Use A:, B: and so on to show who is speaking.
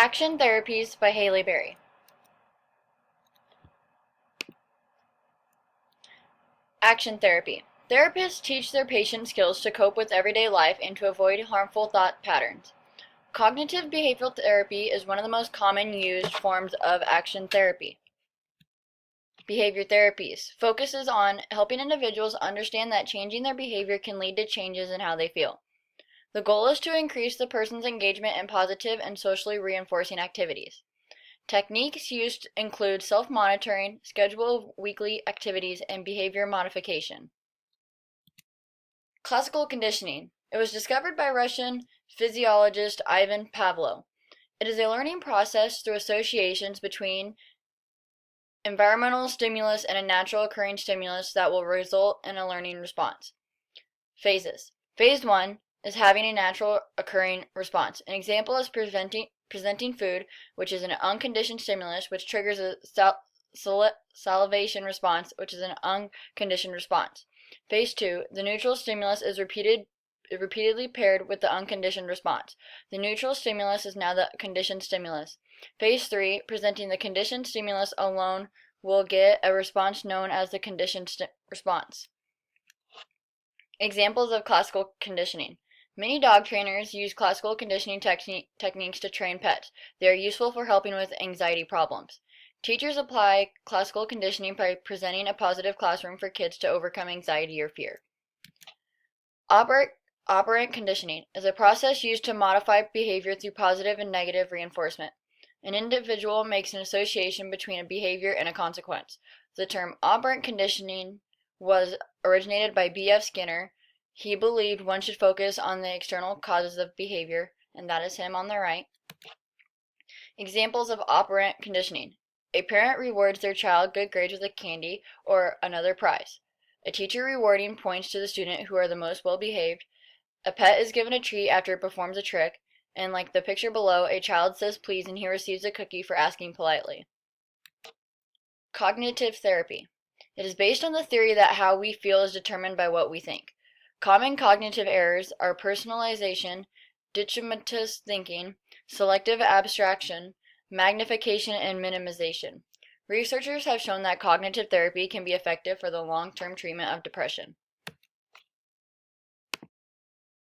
A: Action Therapies by Haley Berry. Action therapy. Therapists teach their patients skills to cope with everyday life and to avoid harmful thought patterns. Cognitive behavioral therapy is one of the most common used forms of action therapy. Behavior therapies focuses on helping individuals understand that changing their behavior can lead to changes in how they feel. The goal is to increase the person's engagement in positive and socially reinforcing activities. Techniques used include self-monitoring, schedule of weekly activities, and behavior modification. Classical conditioning. It was discovered by Russian physiologist Ivan Pavlov. It is a learning process through associations between environmental stimulus and a natural occurring stimulus that will result in a learning response. Phases. Phase 1 is having a natural occurring response. An example is presenting food, which is an unconditioned stimulus, which triggers a salivation response, which is an unconditioned response. Phase 2, the neutral stimulus is repeatedly paired with the unconditioned response. The neutral stimulus is now the conditioned stimulus. Phase 3, presenting the conditioned stimulus alone will get a response known as the conditioned response. Examples of classical conditioning. Many dog trainers use classical conditioning techniques to train pets. They are useful for helping with anxiety problems. Teachers apply classical conditioning by presenting a positive classroom for kids to overcome anxiety or fear. Operant conditioning is a process used to modify behavior through positive and negative reinforcement. An individual makes an association between a behavior and a consequence. The term operant conditioning was originated by B.F. Skinner. He believed one should focus on the external causes of behavior, and that is him on the right. Examples of operant conditioning. A parent rewards their child good grades with a candy or another prize. A teacher rewarding points to the student who are the most well-behaved. A pet is given a treat after it performs a trick, and like the picture below, a child says please and he receives a cookie for asking politely. Cognitive therapy. It is based on the theory that how we feel is determined by what we think. Common cognitive errors are personalization, dichotomous thinking, selective abstraction, magnification, and minimization. Researchers have shown that cognitive therapy can be effective for the long-term treatment of depression.